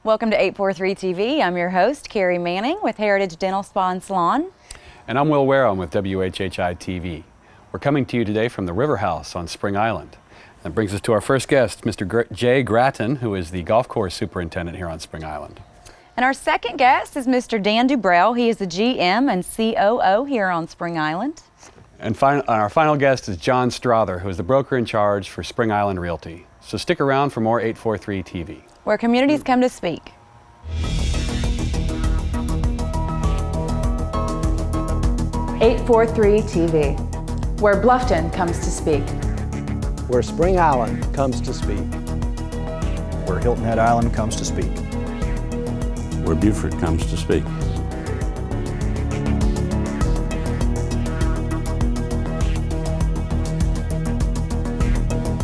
Welcome to 843 TV. I'm your host, Carrie Manning with Heritage Dental Spa and Salon. And I'm Will Wareham with WHHI-TV. We're coming to you today from the River House on Spring Island. That brings us to our first guest, Mr. Jay Gratton, who is the golf course superintendent here on Spring Island. And our second guest is Mr. Dan Dubrell. He is the GM and COO here on Spring Island. And our final guest is John Strother, who is the broker in charge for Spring Island Realty. So stick around for more 843 TV. Where communities come to speak. .843 TV, where Bluffton comes to speak. Where Spring Island comes to speak. Where Hilton Head Island comes to speak. Where Beaufort comes to speak.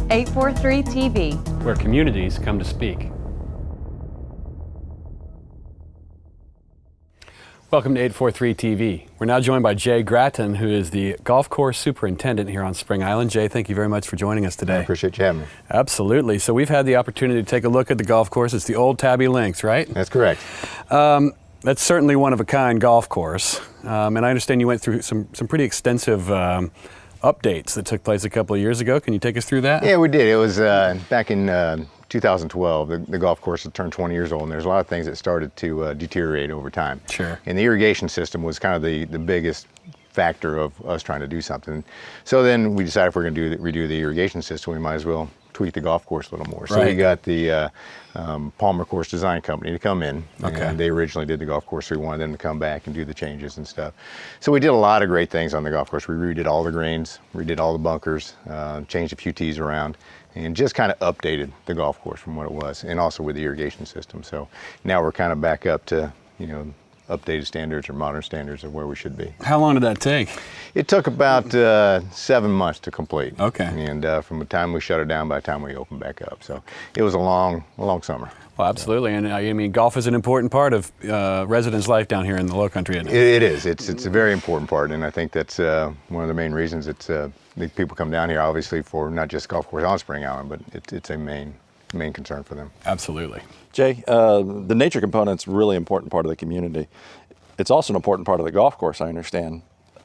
.843 TV, where communities come to speak. Welcome to 843 TV. We're now joined by Jay Gratton, who is the golf course superintendent here on Spring Island. Jay, thank you very much for joining us today. I appreciate you having me. Absolutely. So we've had the opportunity to take a look at the golf course. It's the old Tabby Links, right? That's correct. That's certainly one of a kind golf course. And I understand you went through some pretty extensive updates that took place a couple of years ago. Can you take us through that? Yeah, we did. It was back in 2012. The golf course had turned 20 years old, and there's a lot of things that started to deteriorate over time. Sure. And the irrigation system was kind of the biggest factor of us trying to do something. So then we decided if we're going to redo the irrigation system, we might as well tweak the golf course a little more. So we got the Palmer Course Design Company to come in. Okay. And they originally did the golf course, so we wanted them to come back and do the changes and stuff. So we did a lot of great things on the golf course. We redid all the greens, redid all the bunkers, changed a few tees around, and just kind of updated the golf course from what it was, and also with the irrigation system. So now we're kind of back up to, updated standards or modern standards of where we should be. How long did that take? It took about 7 months to complete. Okay. And from the time we shut it down by the time we opened back up. So it was a long summer. Well, absolutely. And I mean, golf is an important part of residents' life down here in the Lowcountry, isn't it? It is. It's a very important part, and I think that's one of the main reasons the people come down here, obviously, for not just golf course on Spring Island, but it's a main concern for them. Absolutely. Jay, the nature component's a really important part of the community. It's also an important part of the golf course, I understand.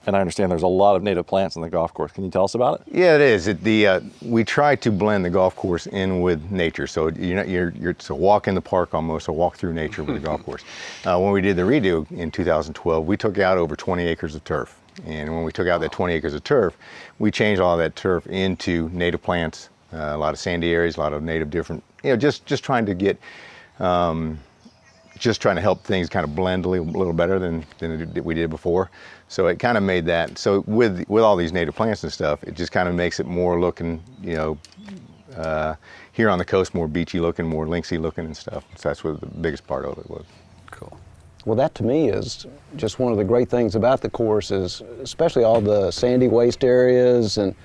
And I understand there's a lot of native plants on the golf course. Can you tell us about it? Yeah, it is. We try to blend the golf course in with nature. So it's a walk in the park almost, a walk through nature with the golf course. When we did the redo in 2012, we took out over 20 acres of turf. And when we took out that 20 acres of turf, we changed all that turf into native plants, a lot of sandy areas, a lot of native different, just trying to get, just trying to help things kind of blend a little better than we did before. So it kind of made that. So with all these native plants and stuff, it just kind of makes it more looking, here on the coast, more beachy looking, more linksy looking and stuff. So that's what the biggest part of it was. Cool. Well, that to me is just one of the great things about the course is especially all the sandy waste areas. And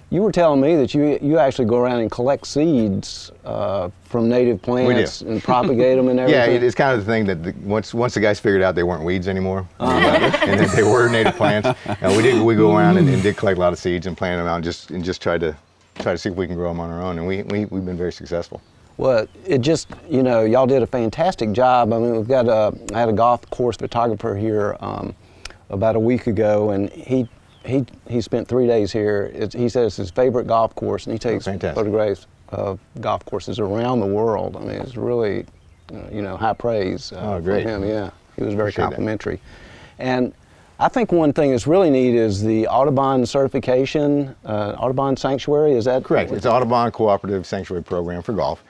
you were telling me that you actually go around and collect seeds from native plants and propagate them and everything. Yeah, it's kind of the thing that once the guys figured out they weren't weeds anymore, and that they were native plants, we go around and did collect a lot of seeds and plant them out and just try to see if we can grow them on our own, and we've been very successful. Well, it just, y'all did a fantastic job. I mean, I had a golf course photographer here about a week ago, and he spent 3 days here. He says it's his favorite golf course, and he takes photographs of golf courses around the world. I mean, it's really, high praise for him. Yeah, he was very complimentary. And I think one thing that's really neat is the Audubon certification, Audubon Sanctuary. Is that correct? It's Audubon Cooperative Sanctuary Program for golf.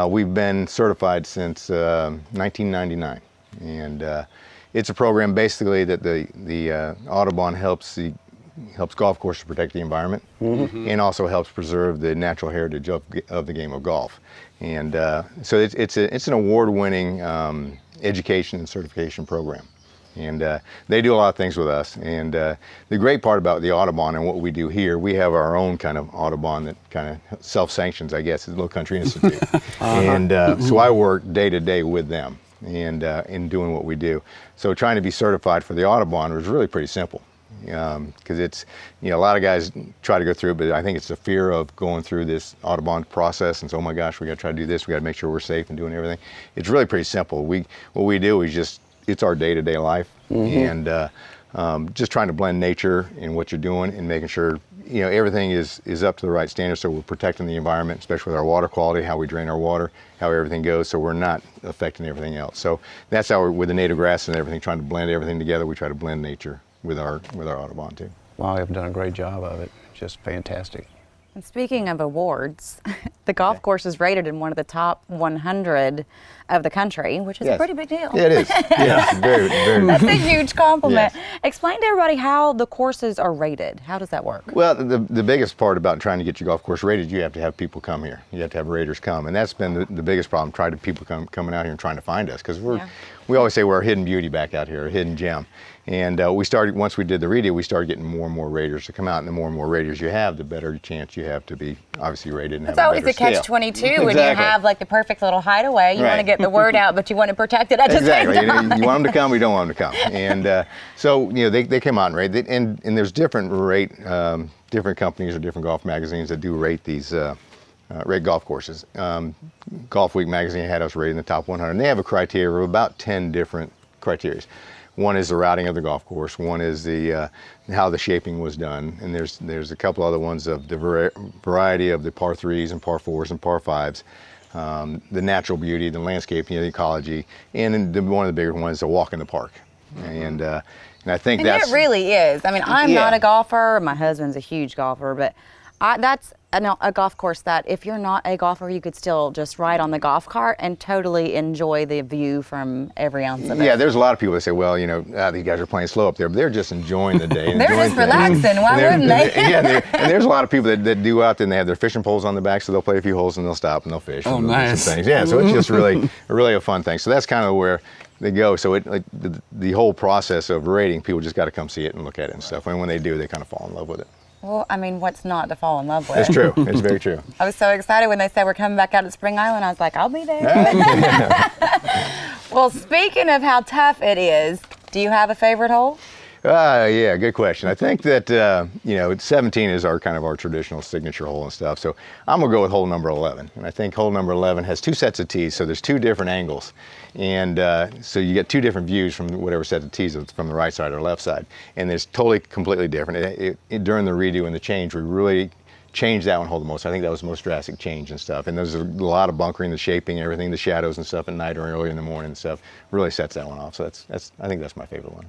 We've been certified since 1999, and it's a program basically that the Audubon helps golf courses protect the environment, and also helps preserve the natural heritage of the game of golf. And so it's an award-winning education and certification program. And they do a lot of things with us. And the great part about the Audubon and what we do here, we have our own kind of Audubon that kind of self-sanctions, I guess, at the Lowcountry Institute. And so I work day to day with them and in doing what we do. So trying to be certified for the Audubon was really pretty simple. because it's, a lot of guys try to go through it, but I think it's the fear of going through this Audubon process and so, oh my gosh, we got to try to do this, we got to make sure we're safe and doing everything. It's really pretty simple. What we do is just, it's our day-to-day life, and just trying to blend nature in what you're doing and making sure everything is up to the right standard, so we're protecting the environment, especially with our water quality, how we drain our water, how everything goes, so we're not affecting everything else. So that's how we're, with the native grass and everything, trying to blend everything together. We try to blend nature with our Audubon too. Wow, they've done a great job of it. Just fantastic. And speaking of awards, the golf course is rated in one of the top 100 of the country, which is a pretty big deal. Yeah, it is. Yeah, very, very. That's a huge compliment. Yes. Explain to everybody how the courses are rated. How does that work? Well, the biggest part about trying to get your golf course rated, you have to have people come here. You have to have raters come, and that's been the biggest problem. Trying to people coming out here and trying to find us, because we always say we're a hidden beauty back out here, a hidden gem. And once we did the radio, we started getting more and more raters to come out, and the more and more raters you have, the better chance you have to be obviously rated and have a better scale. It's always a catch-22 when you have like the perfect little hideaway. You want to get the word out, but you want to protect it at the same time. You want them to come, we don't want them to come. And so they came out and rated, and there's different companies or different golf magazines that do rate these rate golf courses. Golf Week magazine had us rated in the top 100, and they have a criteria of about 10 different criteria. One is the routing of the golf course. One is the how the shaping was done, and there's a couple other ones of the variety of the par 3s and par 4s and par 5s, the natural beauty, the landscape, the ecology, and then one of the bigger ones, the walk in the park. And I think it really is. I mean, I'm not a golfer. My husband's a huge golfer, but that's a golf course that if you're not a golfer, you could still just ride on the golf cart and totally enjoy the view from every ounce of it. Yeah, there's a lot of people that say, well, these guys are playing slow up there, but they're just enjoying the day. They're just relaxing. Why wouldn't they? And there's a lot of people that do out there, and they have their fishing poles on the back, so they'll play a few holes and they'll stop and they'll fish. Oh, and nice. Some things. Yeah, so it's just really a fun thing. So that's kind of where they go. So the whole process of rating, people just got to come see it and look at it and stuff. And when they do, they kind of fall in love with it. Well, I mean, what's not to fall in love with? It's true. It's very true. I was so excited when they said we're coming back out at Spring Island. I was like, I'll be there. Well, speaking of how tough it is, do you have a favorite hole? Yeah, good question. I think that 17 is our traditional signature hole and stuff. So I'm gonna go with hole number 11, and I think hole number 11 has two sets of tees, so there's two different angles, and so you get two different views from whatever set of tees, from the right side or left side, and it's completely different. During the redo and the change, we really changed that one hole the most. I think that was the most drastic change and stuff. And there's a lot of bunkering, the shaping, everything, the shadows and stuff at night or early in the morning and stuff really sets that one off. So I think that's my favorite one.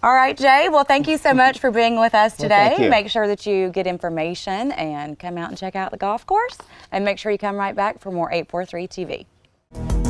All right, Jay. Well, thank you so much for being with us today. Thank you. Make sure that you get information and come out and check out the golf course. And make sure you come right back for more 843 TV.